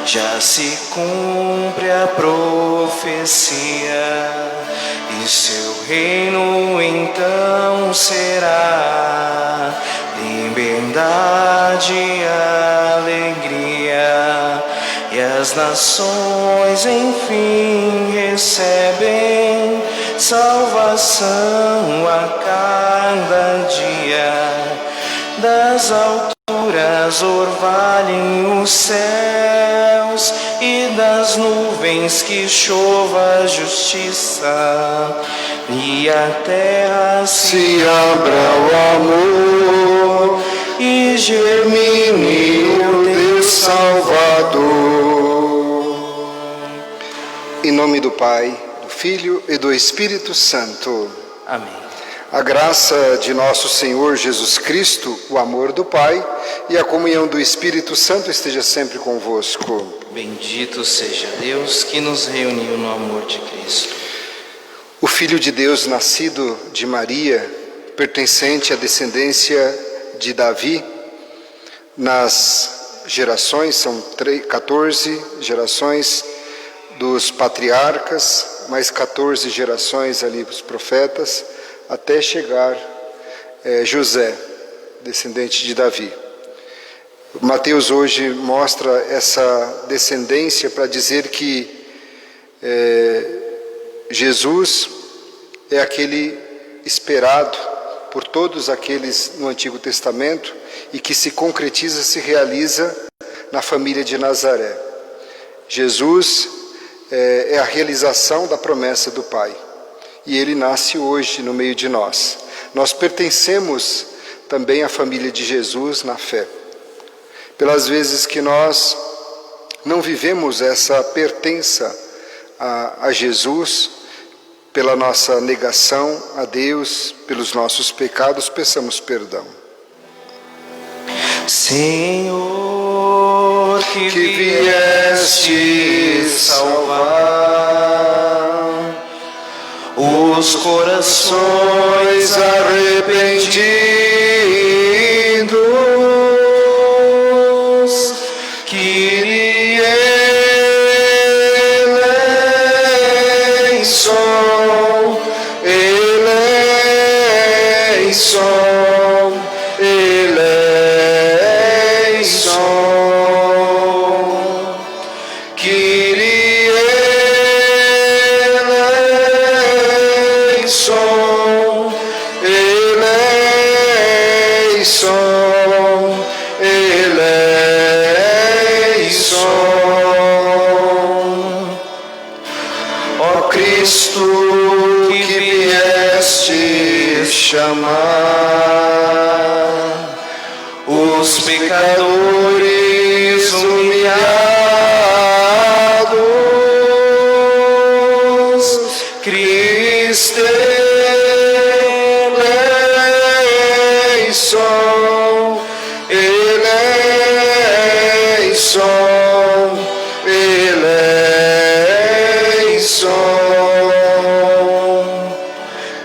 já se cumpre a profecia, e seu reino então será liberdade e alegria, e as nações enfim recebem salvação a cada dia. Das alturas orvalhem os céus, e das nuvens que chova a justiça, e a terra se abra ao amor, e germine o Deus Salvador. Em nome do Pai, do Filho e do Espírito Santo. Amém. A graça de nosso Senhor Jesus Cristo, o amor do Pai e a comunhão do Espírito Santo esteja sempre convosco. Bendito seja Deus que nos reuniu no amor de Cristo. O Filho de Deus, nascido de Maria, pertencente à descendência de Davi, nas gerações, são 14 gerações dos patriarcas, mais 14 gerações ali dos profetas, até chegar José, descendente de Davi. Mateus hoje mostra essa descendência para dizer que Jesus é aquele esperado por todos aqueles no Antigo Testamento e que se concretiza, se realiza na família de Nazaré. Jesus é a realização da promessa do Pai. E ele nasce hoje no meio de nós. Nós pertencemos também à família de Jesus na fé. Pelas vezes que nós não vivemos essa pertença a Jesus, pela nossa negação a Deus, pelos nossos pecados, peçamos perdão. Senhor, que vieste salvar os corações arrependidos, Kyrie eleison, eleison, eleison, Kyrie Cristo que vieste chamar os pecadores humilhados, Cristo eleison, eleison, eleison.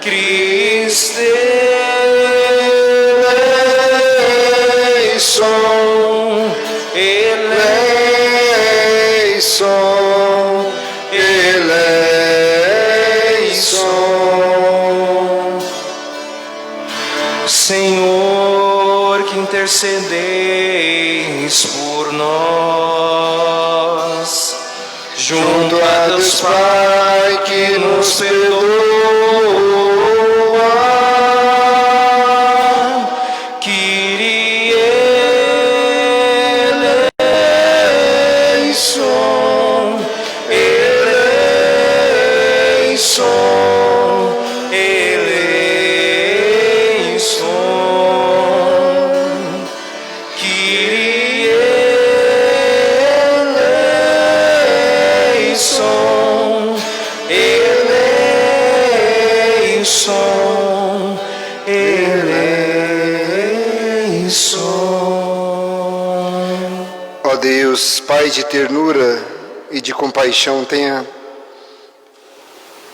Cristo eleison, eleison, eleison. Senhor, que intercedeis por nós, junto a Deus Pai que nos perdoa, Kyrie eleison, eleison, eleison, Kyrie eleison, eleison, eleison. Ó Deus, Pai de ternura e de compaixão, tenha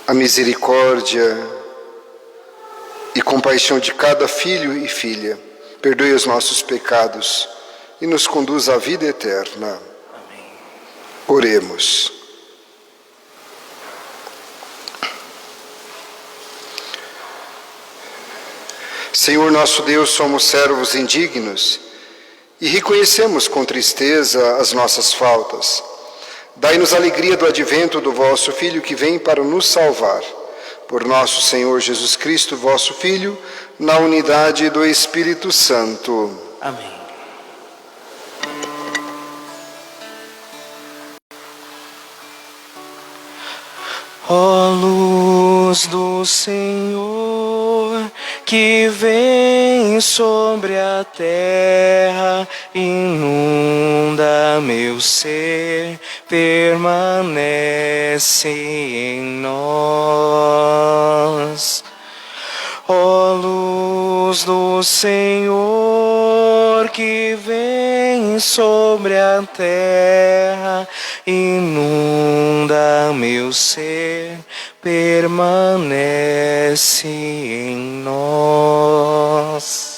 a misericórdia e compaixão de cada filho e filha. Perdoe os nossos pecados e nos conduz à vida eterna. Amém. Oremos. Senhor nosso Deus, somos servos indignos e reconhecemos com tristeza as nossas faltas. Dai-nos a alegria do advento do vosso Filho que vem para nos salvar. Por nosso Senhor Jesus Cristo, vosso Filho, na unidade do Espírito Santo. Amém. Ó luz do Senhor, que vem sobre a terra, inunda meu ser, permanece em nós. Ó luz do Senhor, que vem sobre a terra, inunda meu ser, permanece em nós.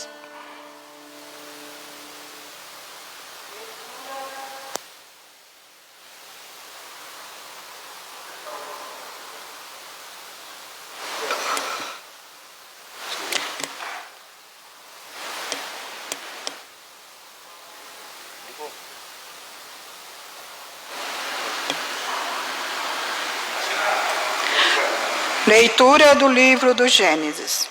Leitura do livro do Gênesis.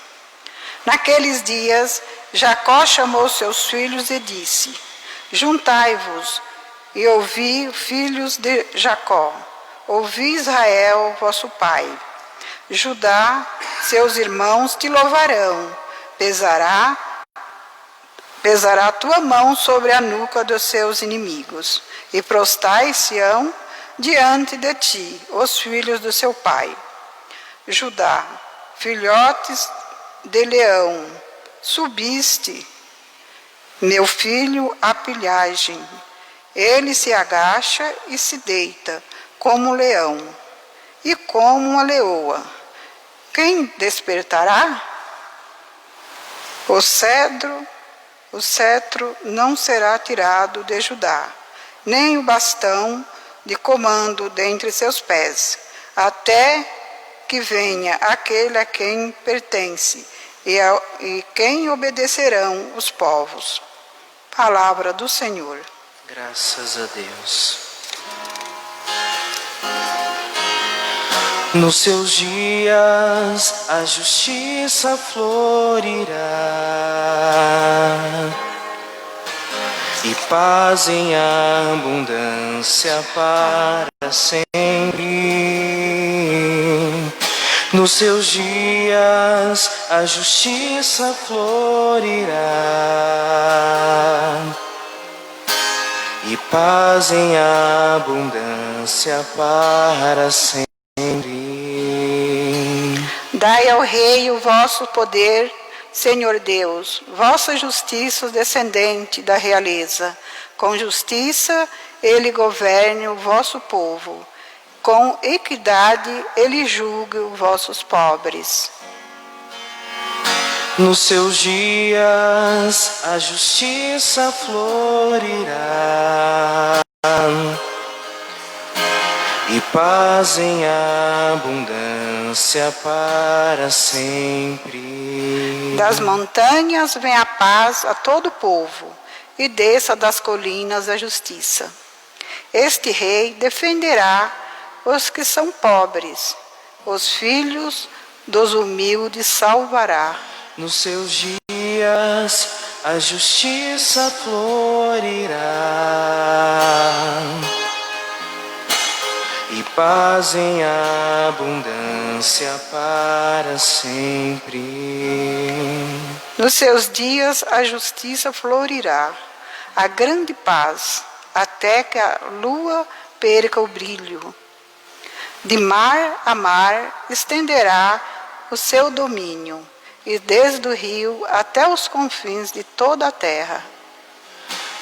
Naqueles dias, Jacó chamou seus filhos e disse: Juntai-vos e ouvi, filhos de Jacó, ouvi Israel, vosso pai. Judá, seus irmãos te louvarão, pesará tua mão sobre a nuca dos seus inimigos, e prostai-se-ão diante de ti, os filhos do seu pai. Judá, filhotes de leão, subiste, meu filho, a pilhagem. Ele se agacha e se deita, como um leão, e como uma leoa. Quem despertará? O cetro não será tirado de Judá, nem o bastão de comando dentre seus pés, até que venha aquele a quem pertence, e quem obedecerão os povos. Palavra do Senhor. Graças a Deus. Nos seus dias a justiça florirá, e paz em abundância para sempre. Nos seus dias a justiça florirá, e paz em abundância para sempre. Dai ao rei o vosso poder, Senhor Deus, vossa justiça descendente da realeza. Com justiça ele governe o vosso povo. Com equidade ele julgue os vossos pobres. Nos seus dias a justiça florirá, e paz em abundância para sempre. Das montanhas vem a paz a todo o povo, e desça das colinas a justiça. Este rei defenderá os que são pobres, os filhos dos humildes salvará. Nos seus dias a justiça florirá, e paz em abundância para sempre. Nos seus dias a justiça florirá, a grande paz, até que a lua perca o brilho. De mar a mar estenderá o seu domínio, e desde o rio até os confins de toda a terra.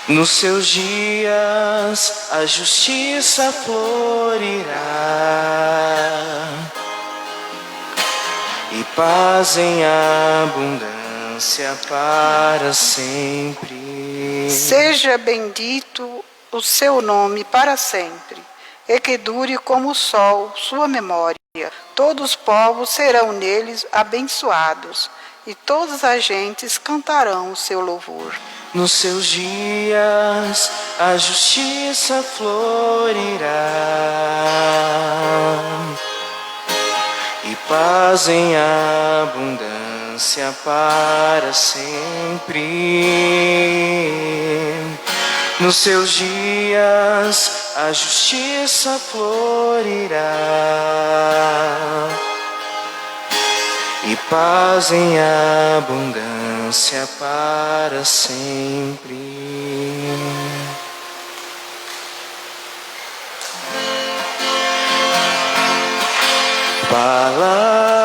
Nos seus dias a justiça florirá, e paz em abundância para sempre. Seja bendito o seu nome para sempre. e que dure como o sol sua memória. Todos os povos serão neles abençoados, e todas as gentes cantarão o seu louvor. Nos seus dias a justiça florirá, e paz em abundância para sempre. Nos seus dias a justiça florirá, e paz em abundância para sempre. Palavra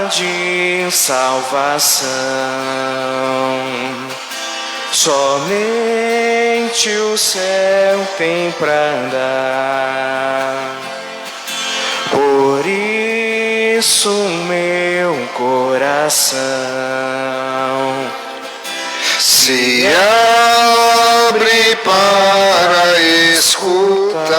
de salvação, somente o céu tem pra dar. Por isso meu coração Se abre para escutar.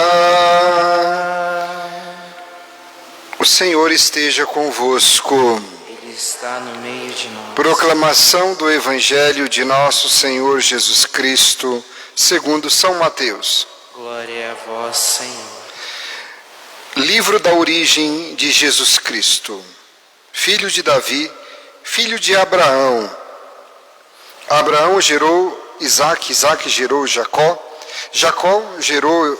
O Senhor esteja convosco. Ele está no meio de nós. Proclamação do Evangelho de nosso Senhor Jesus Cristo, segundo São Mateus. Glória a vós, Senhor. Livro da origem de Jesus Cristo. Filho de Davi, filho de Abraão. Abraão gerou Isaque, Isaque gerou Jacó. Jacó gerou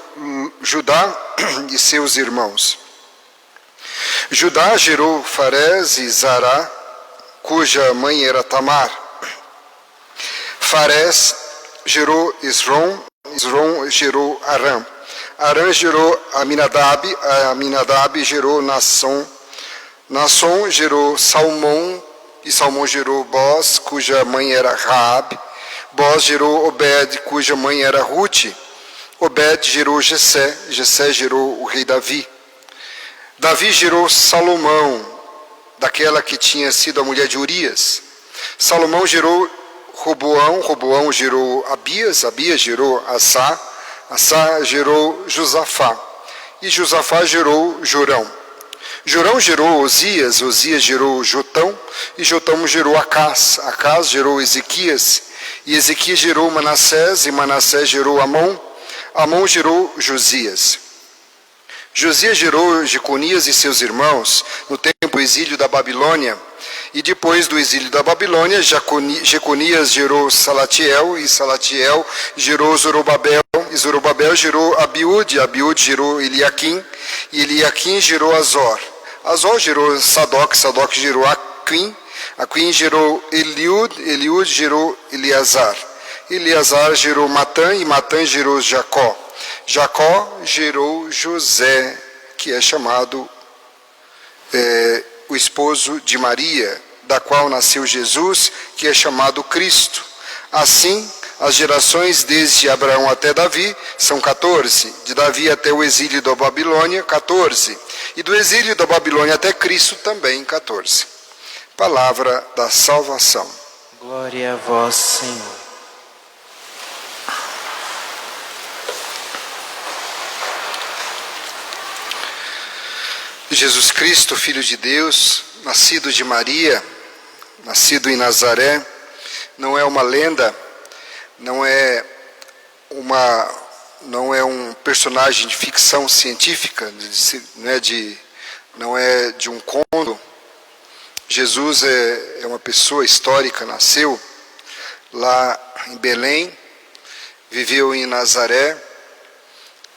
Judá e seus irmãos. Judá gerou Farés e Zará, cuja mãe era Tamar. Farés gerou Esrom, Esrom gerou Arã. Arã gerou Aminadab, Aminadab gerou Nasson. Nasson gerou Salmão, e Salmão gerou Boz, cuja mãe era Raabe. Boz gerou Obed, cuja mãe era Rute. Obed gerou Jessé, Jessé gerou o rei Davi. Davi gerou Salomão, daquela que tinha sido a mulher de Urias. Salomão gerou Roboão, Roboão gerou Abias, Abias gerou Assá, Assá gerou Josafá, e Josafá gerou Jorão. Jorão gerou Osias, Osias gerou Jotão, e Jotão gerou Acás, Acás gerou Ezequias, e Ezequias gerou Manassés, e Manassés gerou Amon, Amon gerou Josias. Josias gerou Jeconias e seus irmãos no tempo do exílio da Babilônia, e depois do exílio da Babilônia, Jeconias gerou Salatiel, e Salatiel gerou Zorobabel, e Zorobabel gerou Abiúde, Abiúde gerou Eliaquim, e Eliaquim gerou Azor. Azor gerou Sadoc, Sadoc gerou Aquim, Aquim gerou Eliúde, Eliúde gerou Eleazar. Eleazar gerou Matã, e Matã gerou Jacó. Jacó gerou José, que é chamado o esposo de Maria, da qual nasceu Jesus, que é chamado Cristo. Assim, as gerações desde Abraão até Davi são 14, de Davi até o exílio da Babilônia, 14, e do exílio da Babilônia até Cristo também 14. Palavra da salvação. Glória a vós, Senhor. Jesus Cristo, Filho de Deus, nascido de Maria, nascido em Nazaré, não é uma lenda, não é um personagem de ficção científica, não é de um conto. Jesus é uma pessoa histórica, nasceu lá em Belém, viveu em Nazaré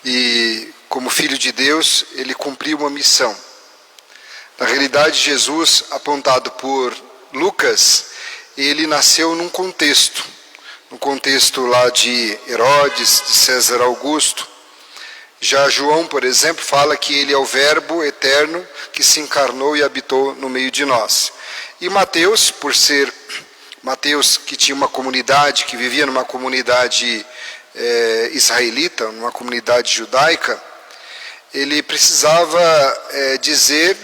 e, como Filho de Deus, ele cumpriu uma missão. Na realidade, Jesus, apontado por Lucas, ele nasceu num contexto lá de Herodes, de César Augusto. Já João, por exemplo, fala que ele é o Verbo eterno que se encarnou e habitou no meio de nós. E Mateus, por ser Mateus que tinha uma comunidade, que vivia numa comunidade israelita, numa comunidade judaica, ele precisava dizer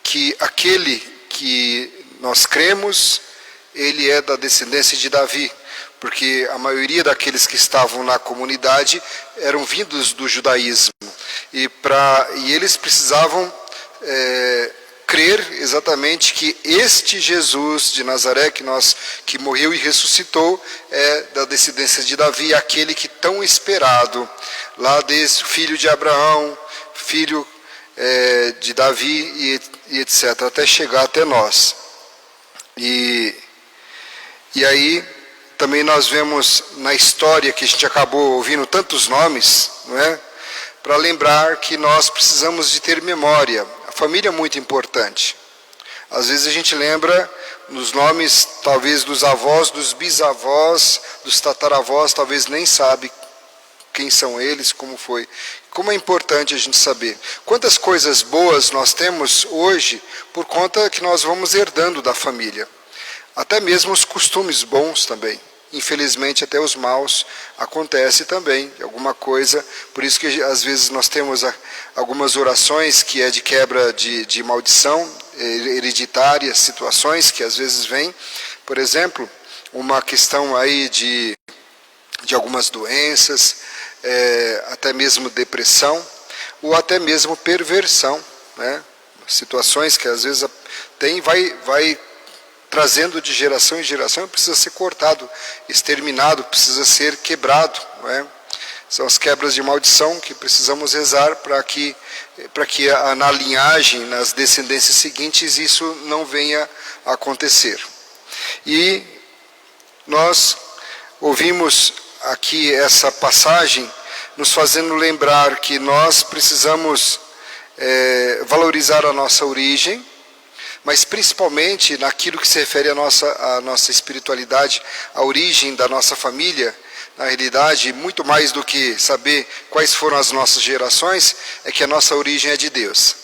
que aquele que nós cremos, ele é da descendência de Davi, porque a maioria daqueles que estavam na comunidade eram vindos do judaísmo, e eles precisavam crer exatamente que este Jesus de Nazaré, que morreu e ressuscitou, é da descendência de Davi, aquele que tão esperado, lá desde o filho de Abraão, filho de Davi e etc., até chegar até nós. E aí também nós vemos na história que a gente acabou ouvindo tantos nomes, não é? Para lembrar que nós precisamos de ter memória. A família é muito importante. Às vezes a gente lembra nos nomes, talvez, dos avós, dos bisavós, dos tataravós, talvez nem sabe quem são eles, como foi. Como é importante a gente saber. Quantas coisas boas nós temos hoje por conta que nós vamos herdando da família. Até mesmo os costumes bons também. Infelizmente, até os maus acontece também, alguma coisa. Por isso que às vezes nós temos algumas orações que é de quebra de maldição hereditária, situações que às vezes vêm. Por exemplo, uma questão aí de algumas doenças, até mesmo depressão, ou até mesmo perversão, né? Situações que às vezes vai trazendo de geração em geração, precisa ser cortado, exterminado, precisa ser quebrado, não é? São as quebras de maldição que precisamos rezar para que na linhagem, nas descendências seguintes, isso não venha a acontecer. E nós ouvimos aqui essa passagem nos fazendo lembrar que nós precisamos valorizar a nossa origem, mas principalmente naquilo que se refere à nossa espiritualidade, a origem da nossa família. Na realidade, muito mais do que saber quais foram as nossas gerações, é que a nossa origem é de Deus.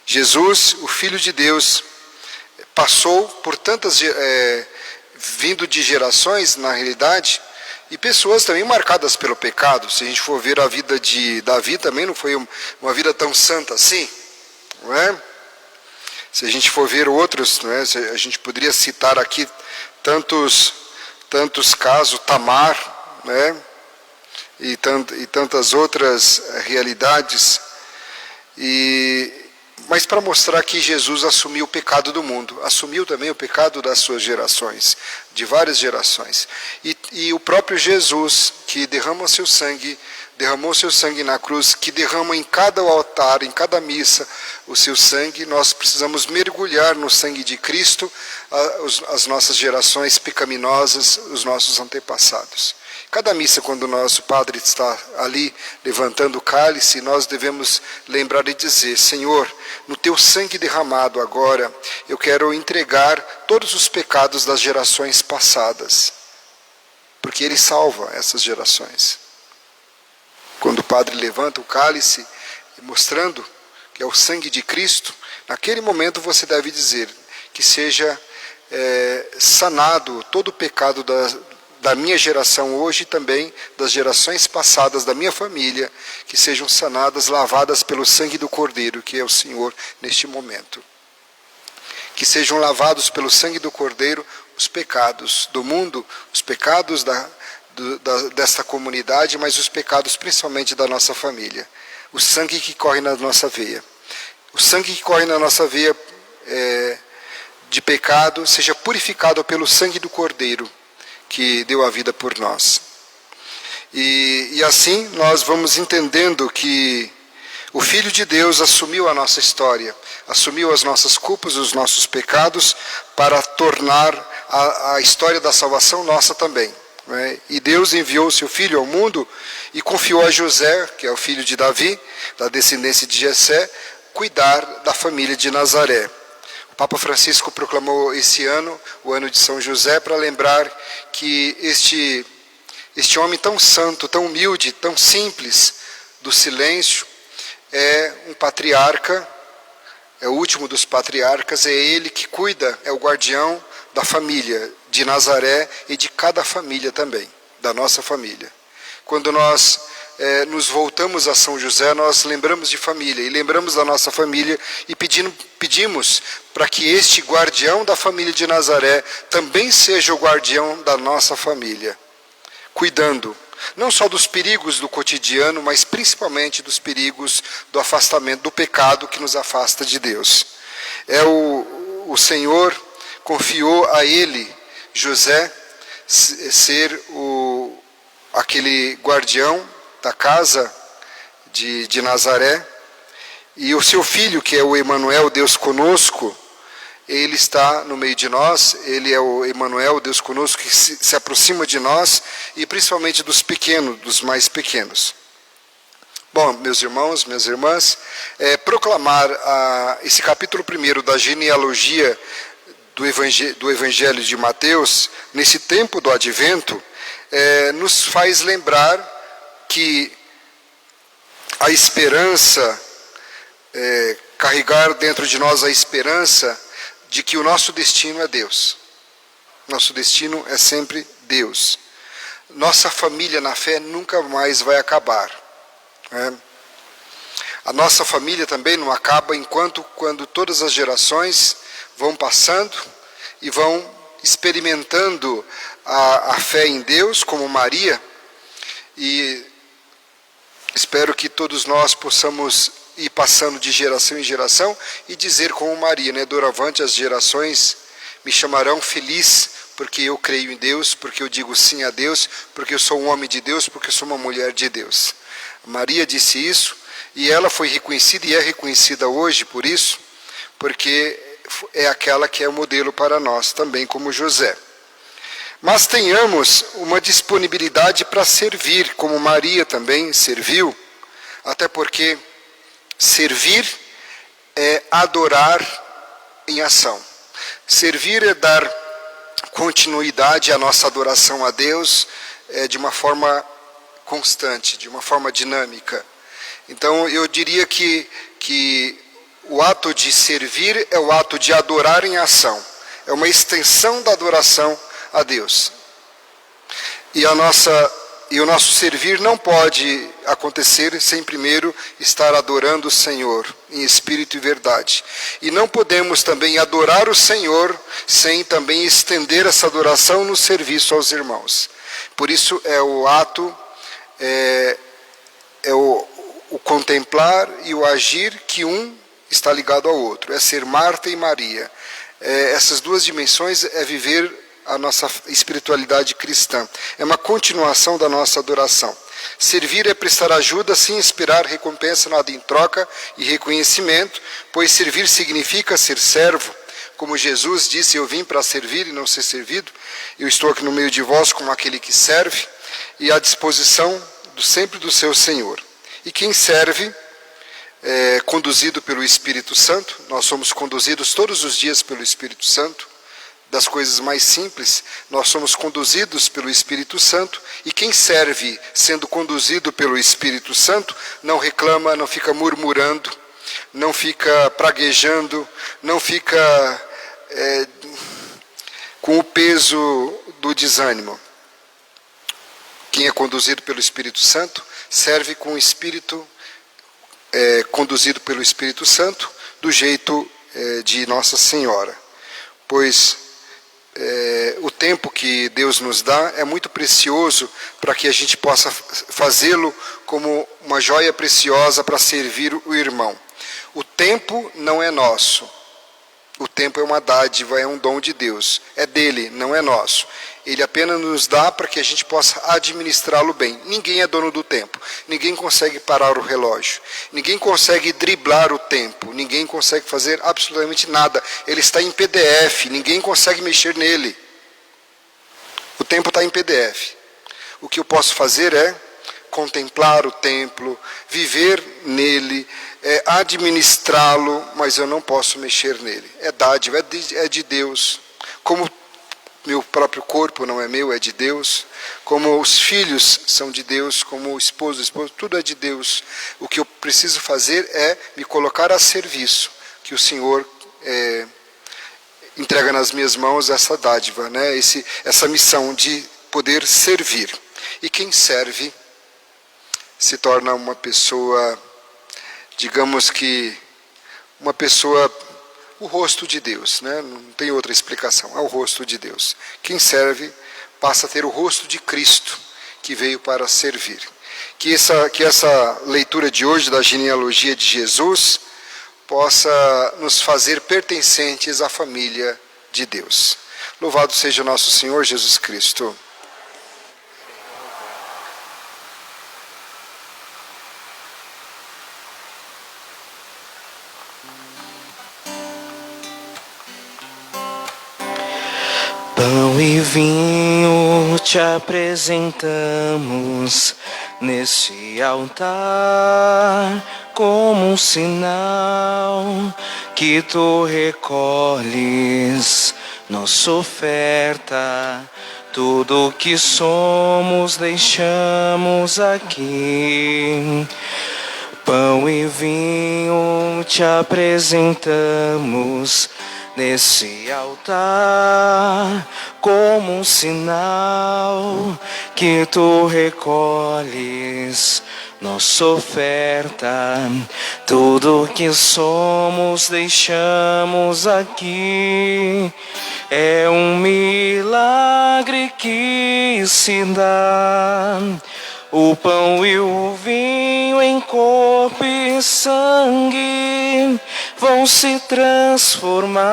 Jesus, o Filho de Deus, passou por tantas, vindo de gerações, na realidade, e pessoas também marcadas pelo pecado. Se a gente for ver a vida de Davi, também não foi uma vida tão santa assim, não é? Se a gente for ver outros, né, a gente poderia citar aqui tantos casos, Tamar, né, e tantas outras realidades, mas para mostrar que Jesus assumiu o pecado do mundo, assumiu também o pecado das suas gerações, de várias gerações. E o próprio Jesus, que derramou seu sangue na cruz, que derrama em cada altar, em cada missa, o seu sangue. Nós precisamos mergulhar no sangue de Cristo as nossas gerações pecaminosas, os nossos antepassados. Cada missa, quando o nosso padre está ali levantando o cálice, nós devemos lembrar e dizer: Senhor, no teu sangue derramado agora, eu quero entregar todos os pecados das gerações passadas, porque Ele salva essas gerações. Quando o padre levanta o cálice, mostrando que é o sangue de Cristo, naquele momento você deve dizer que seja sanado todo o pecado da minha geração hoje e também das gerações passadas da minha família, que sejam sanadas, lavadas pelo sangue do Cordeiro, que é o Senhor neste momento. Que sejam lavados pelo sangue do Cordeiro os pecados do mundo, os pecados desta comunidade, mas os pecados principalmente da nossa família. O sangue que corre na nossa veia. O sangue que corre na nossa veia de pecado seja purificado pelo sangue do Cordeiro, que deu a vida por nós. E assim nós vamos entendendo que o Filho de Deus assumiu a nossa história, assumiu as nossas culpas, os nossos pecados, para tornar a história da salvação nossa também. E Deus enviou o seu Filho ao mundo e confiou a José, que é o filho de Davi, da descendência de Jessé, cuidar da família de Nazaré. O Papa Francisco proclamou esse ano, o ano de São José, para lembrar que este homem tão santo, tão humilde, tão simples, do silêncio, é um patriarca, é o último dos patriarcas, é ele que cuida, é o guardião da família de Nazaré e de cada família também, da nossa família. Quando nós nos voltamos a São José, nós lembramos de família, e lembramos da nossa família, e pedimos para que este guardião da família de Nazaré também seja o guardião da nossa família, cuidando não só dos perigos do cotidiano, mas principalmente dos perigos do afastamento, do pecado que nos afasta de Deus. O Senhor confiou a ele, José, ser aquele guardião da casa de Nazaré, e o seu filho, que é o Emanuel, Deus conosco, ele está no meio de nós, ele é o Emanuel, Deus conosco, que se aproxima de nós, e principalmente dos pequenos, dos mais pequenos. Bom, meus irmãos, minhas irmãs, proclamar esse capítulo 1 da genealogia do Evangelho de Mateus, nesse tempo do Advento, nos faz lembrar que a esperança, carregar dentro de nós a esperança de que o nosso destino é Deus. Nosso destino é sempre Deus. Nossa família na fé nunca mais vai acabar. A nossa família também não acaba quando todas as gerações vão passando e vão experimentando a fé em Deus, como Maria, e espero que todos nós possamos ir passando de geração em geração e dizer como Maria, doravante as gerações me chamarão feliz, porque eu creio em Deus, porque eu digo sim a Deus, porque eu sou um homem de Deus, porque eu sou uma mulher de Deus. Maria disse isso, e ela foi reconhecida e é reconhecida hoje por isso, porque é aquela que é o modelo para nós, também como José. Mas tenhamos uma disponibilidade para servir, como Maria também serviu, até porque servir é adorar em ação. Servir é dar continuidade à nossa adoração a Deus de uma forma constante, de uma forma dinâmica. Então eu diria que o ato de servir é o ato de adorar em ação. É uma extensão da adoração a Deus. E o nosso servir não pode acontecer sem primeiro estar adorando o Senhor em espírito e verdade. E não podemos também adorar o Senhor sem também estender essa adoração no serviço aos irmãos. Por isso é o ato, o contemplar e o agir que um está ligado ao outro. É ser Marta e Maria. Essas duas dimensões é viver a nossa espiritualidade cristã. É uma continuação da nossa adoração. Servir é prestar ajuda sem esperar recompensa, nada em troca e reconhecimento, pois servir significa ser servo. Como Jesus disse, eu vim para servir e não ser servido. Eu estou aqui no meio de vós como aquele que serve e à disposição sempre do seu Senhor. E quem serve é conduzido pelo Espírito Santo. Nós somos conduzidos todos os dias pelo Espírito Santo. Das coisas mais simples, nós somos conduzidos pelo Espírito Santo, e quem serve sendo conduzido pelo Espírito Santo não reclama, não fica murmurando, não fica praguejando, não fica com o peso do desânimo. Quem é conduzido pelo Espírito Santo serve com o Espírito, conduzido pelo Espírito Santo, do jeito de Nossa Senhora, pois o tempo que Deus nos dá é muito precioso para que a gente possa fazê-lo como uma joia preciosa para servir o irmão. O tempo não é nosso. O tempo é uma dádiva, é um dom de Deus. É dele, não é nosso. Ele apenas nos dá para que a gente possa administrá-lo bem. Ninguém é dono do tempo. Ninguém consegue parar o relógio. Ninguém consegue driblar o tempo. Ninguém consegue fazer absolutamente nada. Ele está em PDF. Ninguém consegue mexer nele. O tempo está em PDF. O que eu posso fazer é contemplar o templo, viver nele, administrá-lo, mas eu não posso mexer nele. É dádiva, é de Deus. Como meu próprio corpo não é meu, é de Deus. Como os filhos são de Deus, como o esposo, tudo é de Deus. O que eu preciso fazer é me colocar a serviço, que o Senhor entrega nas minhas mãos essa dádiva, essa missão de poder servir. E quem serve se torna uma pessoa, digamos que, uma pessoa, o rosto de Deus, né? Não tem outra explicação, é o rosto de Deus. Quem serve passa a ter o rosto de Cristo, que veio para servir. Que essa leitura de hoje da genealogia de Jesus possa nos fazer pertencentes à família de Deus. Louvado seja nosso Senhor Jesus Cristo. Pão e vinho te apresentamos neste altar, como um sinal que tu recolhes nossa oferta. Tudo que somos deixamos aqui. Pão e vinho te apresentamos nesse altar, como um sinal que tu recolhes nossa oferta. Tudo que somos deixamos aqui. É um milagre que se dá. O pão e o vinho em corpo e sangue vão se transformar.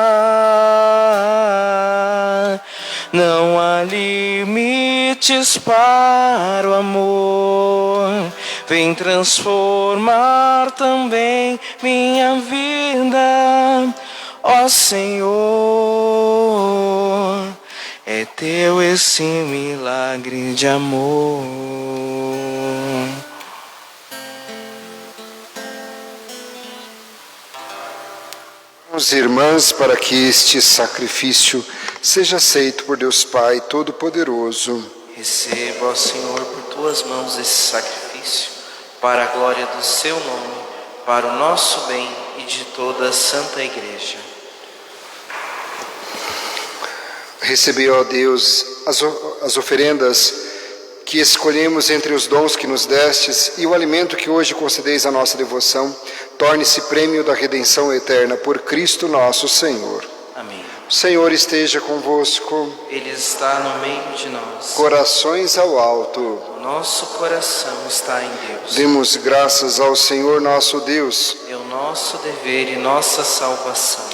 Não há limites para o amor. Vem transformar também minha vida, ó Senhor. É teu esse milagre de amor. Irmãos e irmãs, para que este sacrifício seja aceito por Deus Pai Todo-Poderoso. Receba, ó Senhor, por tuas mãos esse sacrifício, para a glória do seu nome, para o nosso bem e de toda a Santa Igreja. Recebei, ó Deus, as oferendas que escolhemos entre os dons que nos destes e o alimento que hoje concedeis à nossa devoção, torne-se prêmio da redenção eterna por Cristo nosso Senhor. Amém. O Senhor esteja convosco. Ele está no meio de nós. Corações ao alto. O nosso coração está em Deus. Demos graças ao Senhor nosso Deus. É o nosso dever e nossa salvação.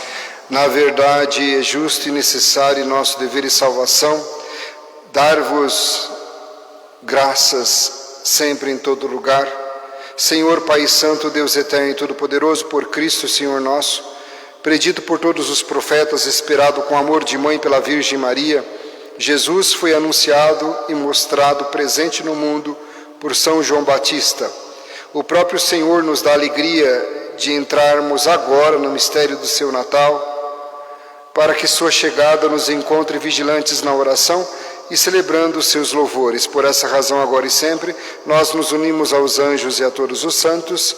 Na verdade, é justo e necessário nosso dever e salvação dar-vos graças sempre em todo lugar. Senhor Pai Santo, Deus Eterno e Todo-Poderoso, por Cristo, Senhor nosso, predito por todos os profetas, esperado com amor de mãe pela Virgem Maria, Jesus foi anunciado e mostrado presente no mundo por São João Batista. O próprio Senhor nos dá a alegria de entrarmos agora no mistério do seu Natal, para que sua chegada nos encontre vigilantes na oração e celebrando os seus louvores. Por essa razão, agora e sempre, nós nos unimos aos anjos e a todos os santos,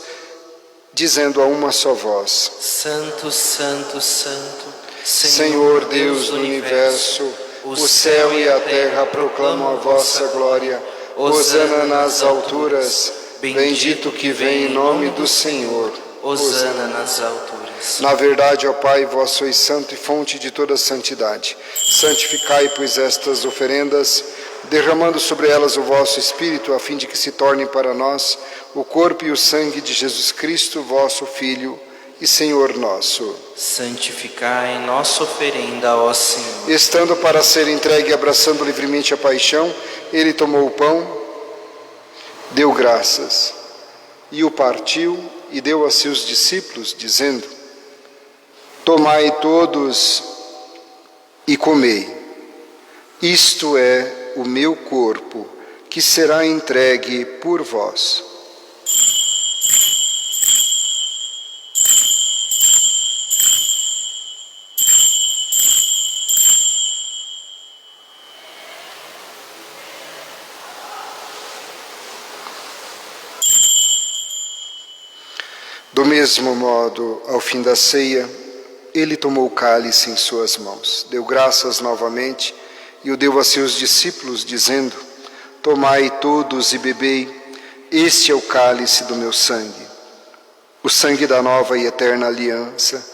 dizendo a uma só voz: Santo, Santo, Santo, Senhor Deus do Universo, o céu e a terra proclamam a vossa glória. Hosana nas alturas, bendito que vem em nome do Senhor. Hosana nas alturas. Na verdade, ó Pai, vós sois santo e fonte de toda santidade. Santificai, pois, estas oferendas, derramando sobre elas o vosso Espírito, a fim de que se tornem para nós o corpo e o sangue de Jesus Cristo, vosso Filho e Senhor nosso. Santificai nossa oferenda, ó Senhor. Estando para ser entregue e abraçando livremente a paixão, ele tomou o pão, deu graças, e o partiu e deu a seus discípulos, dizendo: Tomai todos e comei. Isto é o meu corpo, que será entregue por vós. Do mesmo modo, ao fim da ceia, ele tomou o cálice em suas mãos, deu graças novamente e o deu a seus discípulos, dizendo: Tomai todos e bebei, Este é o cálice do meu sangue, o sangue da nova e eterna aliança,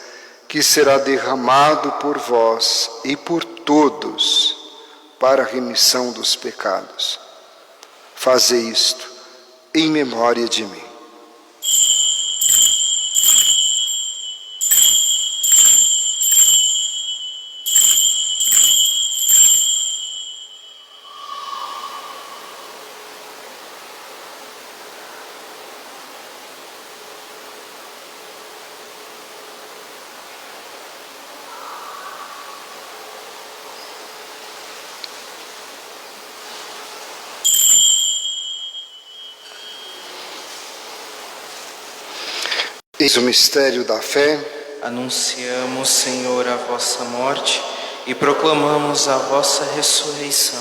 que será derramado por vós e por todos para a remissão dos pecados. Fazei isto em memória de mim. Eis o mistério da fé. Anunciamos, Senhor, a vossa morte e proclamamos a vossa ressurreição.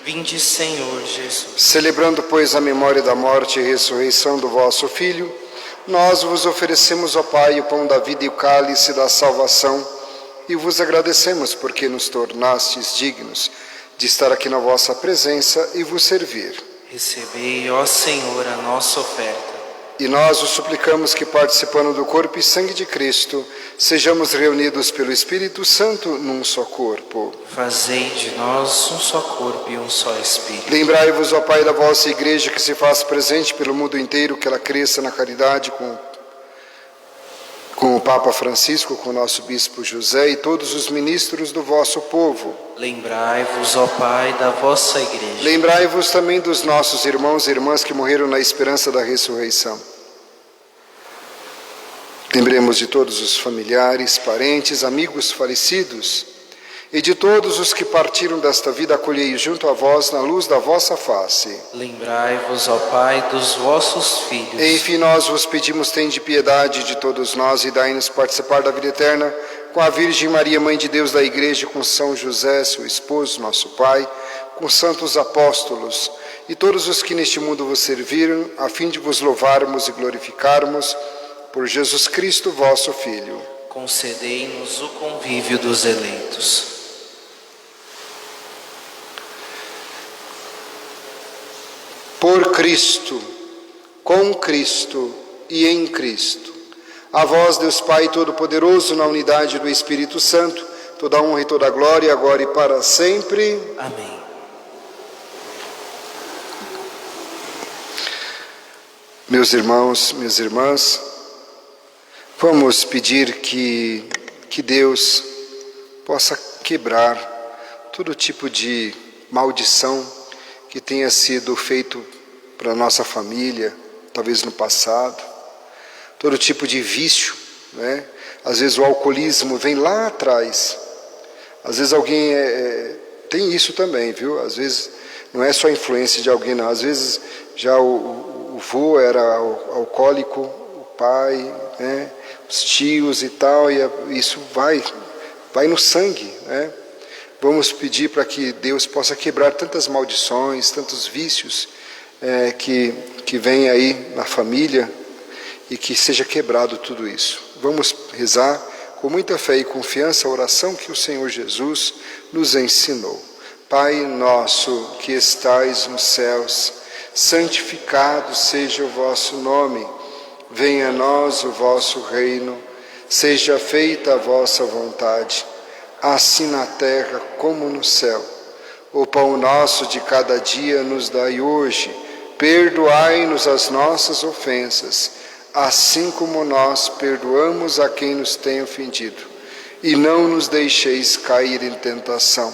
Vinde, Senhor Jesus. Celebrando, pois, a memória da morte e ressurreição do vosso Filho, nós vos oferecemos, ó Pai, o pão da vida e o cálice da salvação, e vos agradecemos porque nos tornastes dignos de estar aqui na vossa presença e vos servir. Recebei, ó Senhor, a nossa oferta. E nós os suplicamos que, participando do corpo e sangue de Cristo, sejamos reunidos pelo Espírito Santo num só corpo. Fazei de nós um só corpo e um só Espírito. Lembrai-vos, ó Pai, da vossa Igreja que se faz presente pelo mundo inteiro, que ela cresça na caridade com o Papa Francisco, com o nosso Bispo José e todos os ministros do vosso povo. Lembrai-vos, ó Pai, da vossa Igreja. Lembrai-vos também dos nossos irmãos e irmãs que morreram na esperança da ressurreição. Lembremos de todos os familiares, parentes, amigos falecidos e de todos os que partiram desta vida, acolhei junto a vós na luz da vossa face. Lembrai-vos, ó Pai, dos vossos filhos. Enfim, nós vos pedimos, tende piedade de todos nós e dai-nos participar da vida eterna com a Virgem Maria, Mãe de Deus da Igreja, com São José, seu esposo, nosso Pai, com santos apóstolos e todos os que neste mundo vos serviram, a fim de vos louvarmos e glorificarmos por Jesus Cristo, vosso Filho. Concedei-nos o convívio dos eleitos. Por Cristo, com Cristo e em Cristo. A vós, Deus Pai Todo-Poderoso, na unidade do Espírito Santo, toda honra e toda glória, agora e para sempre. Amém. Meus irmãos, minhas irmãs, vamos pedir que Deus possa quebrar todo tipo de maldição que tenha sido feito para a nossa família, talvez no passado, todo tipo de vício, né? Às vezes o alcoolismo vem lá atrás, às vezes alguém tem isso também, viu? Às vezes não é só a influência de alguém, não. Às vezes já o vô era alcoólico, o pai, né? Os tios e tal, e isso vai no sangue, né? Vamos pedir para que Deus possa quebrar tantas maldições, tantos vícios que vem aí na família e que seja quebrado tudo isso. Vamos rezar com muita fé e confiança a oração que o Senhor Jesus nos ensinou. Pai nosso que estais nos céus, santificado seja o vosso nome. Venha a nós o vosso reino, seja feita a vossa vontade, assim na terra como no céu. O pão nosso de cada dia nos dai hoje. Perdoai-nos as nossas ofensas, assim como nós perdoamos a quem nos tem ofendido. E não nos deixeis cair em tentação,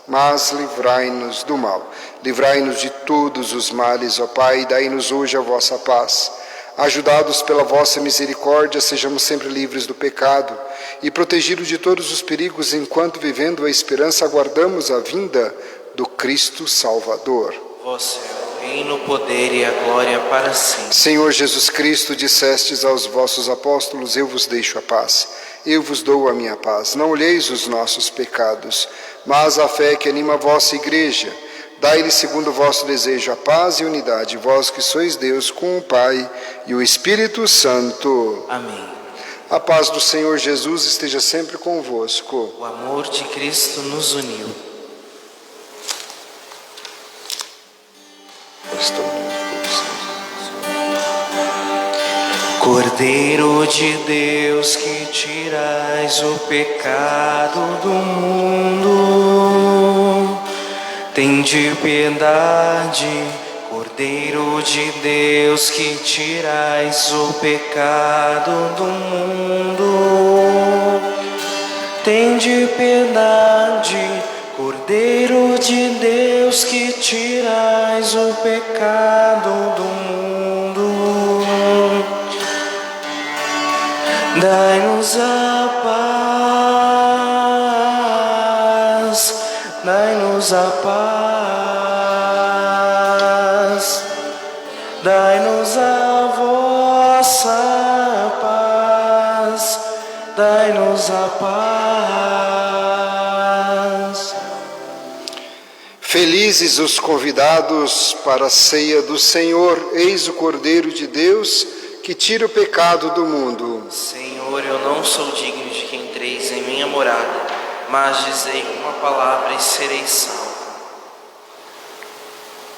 mas livrai-nos do mal. Livrai-nos de todos os males, ó Pai, e dai-nos hoje a vossa paz. Ajudados pela vossa misericórdia, sejamos sempre livres do pecado e protegidos de todos os perigos, enquanto, vivendo a esperança, aguardamos a vinda do Cristo Salvador. Vosso é o reino, o poder e a glória para sempre. Senhor Jesus Cristo, dissestes aos vossos apóstolos: eu vos deixo a paz, eu vos dou a minha paz. Não olheis os nossos pecados, mas a fé que anima a vossa Igreja. Dai-lhe, segundo o vosso desejo, a paz e unidade, vós que sois Deus com o Pai e o Espírito Santo. Amém. A paz do Senhor Jesus esteja sempre convosco. O amor de Cristo nos uniu. Estou unido com o Senhor. Cordeiro de Deus, que tirais o pecado do mundo, tende piedade. Cordeiro de Deus, que tirais o pecado do mundo, tende piedade. Cordeiro de Deus, que tirais o pecado do mundo, dai-nos a paz, dai-nos a paz, dai-nos a vossa paz, dai-nos a paz. Felizes os convidados para a ceia do Senhor, eis o Cordeiro de Deus, que tira o pecado do mundo. Senhor, eu não sou digno de que entreis em minha morada, mas dizei uma palavra e serei salvo.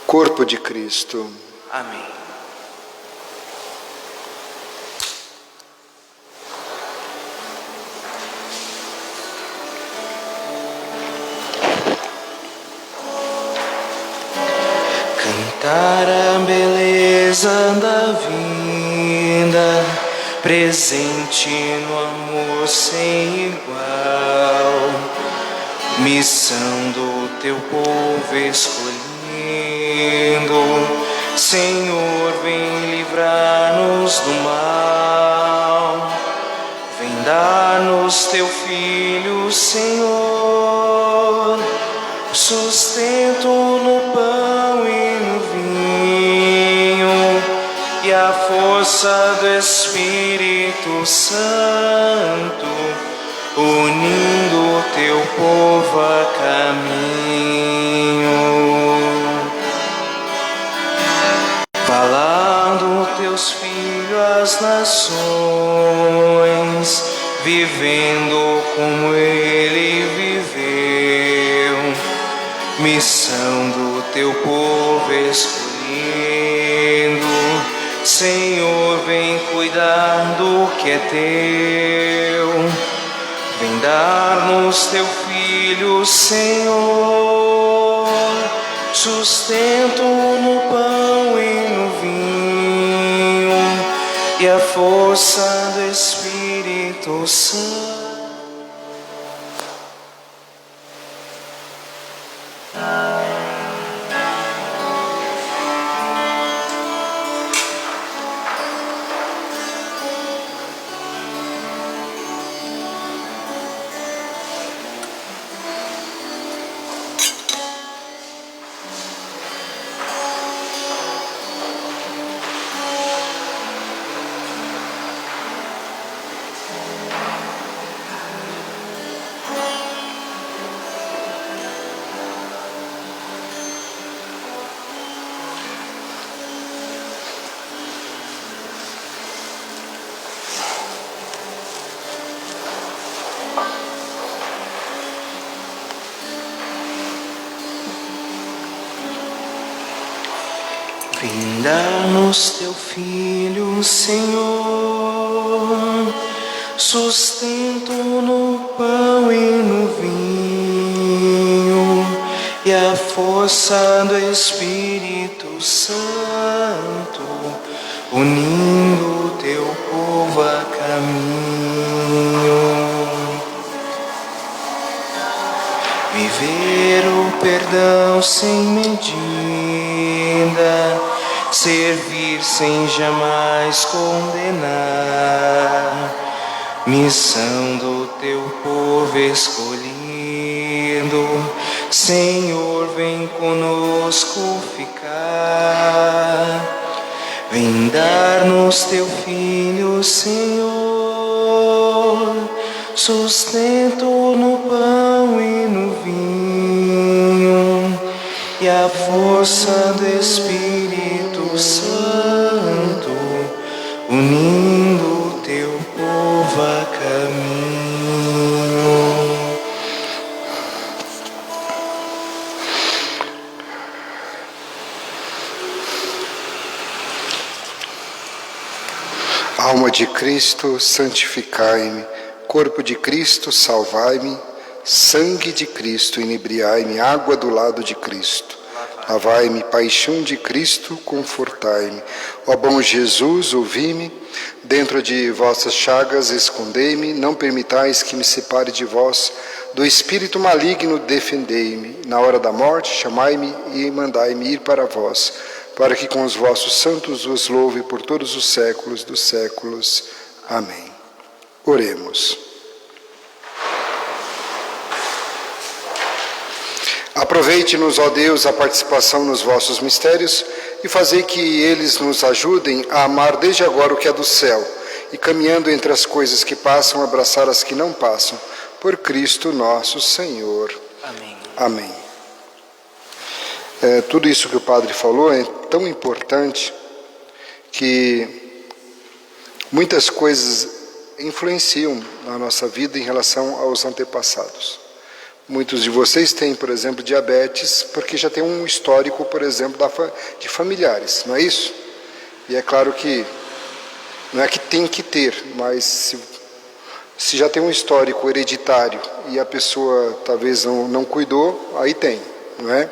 Corpo de Cristo. Amém. Cantar a beleza da vida, presente no amor sem igual, missão do teu povo escolhido. Senhor, vem livrar-nos do mal, vem dar-nos teu Filho, Senhor, sustento no pão e no vinho, e a força do Espírito Santo, unindo o teu povo a caminho. Falando teus filhos às nações, vivendo como ele viveu, missão do teu povo escolhendo. Senhor, vem cuidar do que é teu, vem dar-nos teu Filho, Senhor, sustento no pão e no vinho, e a força do Espírito Santo. Vem dar-nos teu Filho, Senhor, sustento no pão e no vinho, e a força do Espírito Santo, unindo o teu povo a caminho. Viver o perdão sem medida, servir sem jamais condenar, missão do teu povo escolhido. Senhor, vem conosco ficar, vem dar-nos teu Filho, Senhor, sustento no pão e no vinho, e a força do Espírito Santo, unindo o teu povo a caminho. Alma de Cristo, santificai-me. Corpo de Cristo, salvai-me. Sangue de Cristo, inebriai-me. Água do lado de Cristo, lavai-me. Paixão de Cristo, confortai-me. Ó bom Jesus, ouvi-me. Dentro de vossas chagas escondei-me. Não permitais que me separe de vós. Do espírito maligno defendei-me. Na hora da morte chamai-me e mandai-me ir para vós, para que com os vossos santos vos louve por todos os séculos dos séculos. Amém. Oremos. Aproveite-nos, ó Deus, a participação nos vossos mistérios e fazei que eles nos ajudem a amar desde agora o que é do céu e, caminhando entre as coisas que passam, abraçar as que não passam. Por Cristo nosso Senhor. Amém. Amém. Tudo isso que o padre falou é tão importante que muitas coisas influenciam na nossa vida em relação aos antepassados. Muitos de vocês têm, por exemplo, diabetes, porque já tem um histórico, por exemplo, de familiares, não é isso? E é claro que não é que tem que ter, mas se já tem um histórico hereditário e a pessoa talvez não cuidou, aí tem, não é?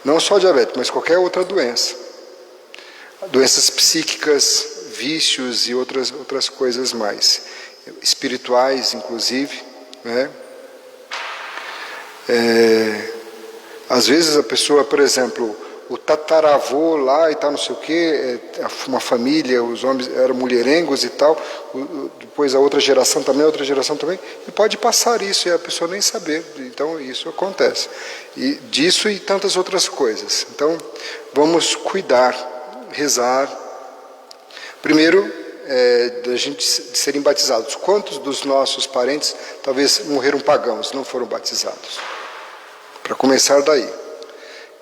Não só diabetes, mas qualquer outra doença. Doenças psíquicas, vícios e outras coisas mais. Espirituais, inclusive, né? Às vezes a pessoa, por exemplo, o tataravô lá e tal, não sei o quê, uma família, os homens eram mulherengos e tal, depois a outra geração também, e pode passar isso e a pessoa nem saber. Então isso acontece. E disso e tantas outras coisas. Então vamos cuidar, rezar. Primeiro, da gente de serem batizados. Quantos dos nossos parentes talvez morreram pagãos, não foram batizados? Para começar daí.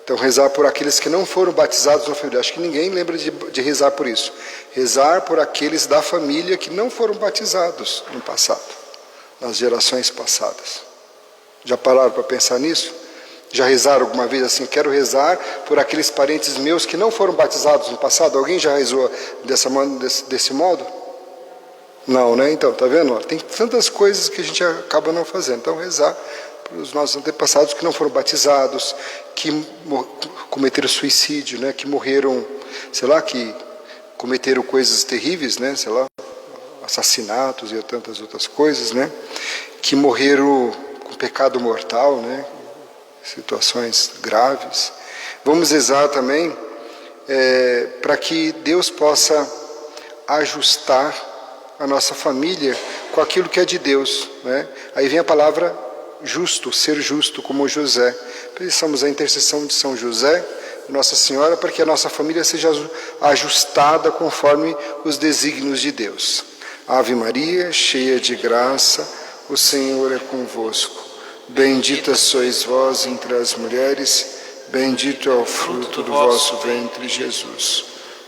Então, rezar por aqueles que não foram batizados na família. Acho que ninguém lembra de rezar por isso. Rezar por aqueles da família que não foram batizados no passado, nas gerações passadas. Já pararam para pensar nisso? Já rezaram alguma vez assim? Quero rezar por aqueles parentes meus que não foram batizados no passado. Alguém já rezou desse modo? Não, né? Então, tá vendo? Tem tantas coisas que a gente acaba não fazendo. Então, rezar os nossos antepassados que não foram batizados, que cometeram suicídio, né? Que morreram, sei lá, que cometeram coisas terríveis, né? Sei lá, assassinatos e tantas outras coisas, né? Que morreram com pecado mortal, né? Situações graves. Vamos rezar também para que Deus possa ajustar a nossa família com aquilo que é de Deus, né? Aí vem a palavra justo, ser justo como José. Precisamos da intercessão de São José, Nossa Senhora, para que a nossa família seja ajustada conforme os desígnios de Deus. Ave Maria, cheia de graça, o Senhor é convosco. Bendita sois vós entre as mulheres, bendito é o fruto do vosso ventre, Jesus.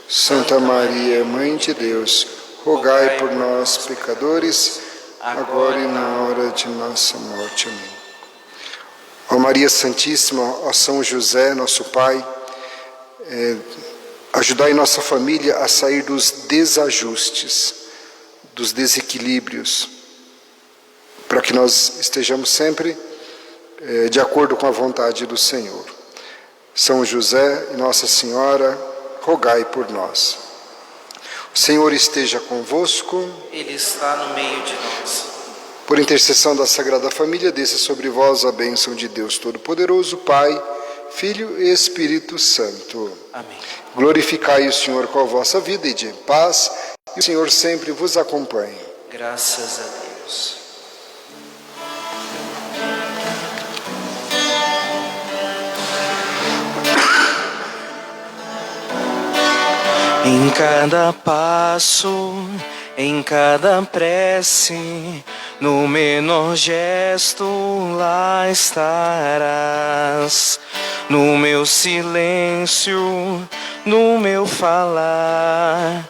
Santa Maria, Mãe de Deus, rogai por nós, pecadores, agora e na hora de nossa morte. Amém. Ó Maria Santíssima, ó São José, nosso Pai, ajudai nossa família a sair dos desajustes, dos desequilíbrios, para que nós estejamos sempre de acordo com a vontade do Senhor. São José e Nossa Senhora, rogai por nós. O Senhor esteja convosco. Ele está no meio de nós. Por intercessão da Sagrada Família, desça sobre vós a bênção de Deus Todo-Poderoso, Pai, Filho e Espírito Santo. Amém. Glorificai o Senhor com a vossa vida e de paz, e o Senhor sempre vos acompanhe. Graças a Deus. Em cada passo, em cada prece, no menor gesto lá estarás. No meu silêncio, no meu falar,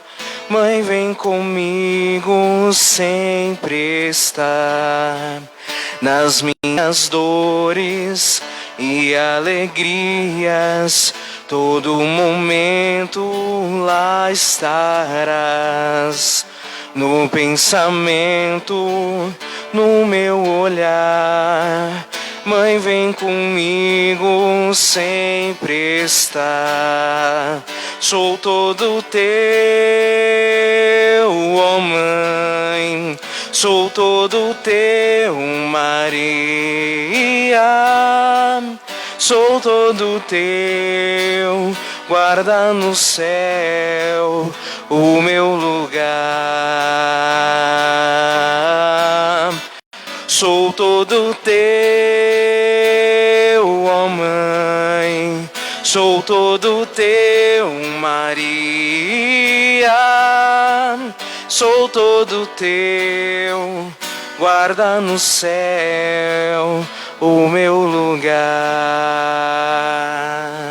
Mãe, vem comigo sempre estar. Nas minhas dores e alegrias, todo momento lá estarás. no pensamento, no meu olhar. Mãe, vem comigo, sempre está. Sou todo teu, ó Mãe, sou todo teu, Maria. Sou todo teu, guarda no céu o meu lugar. Sou todo teu, ó Mãe, sou todo teu, Maria. Sou todo teu, guarda no céu o meu lugar.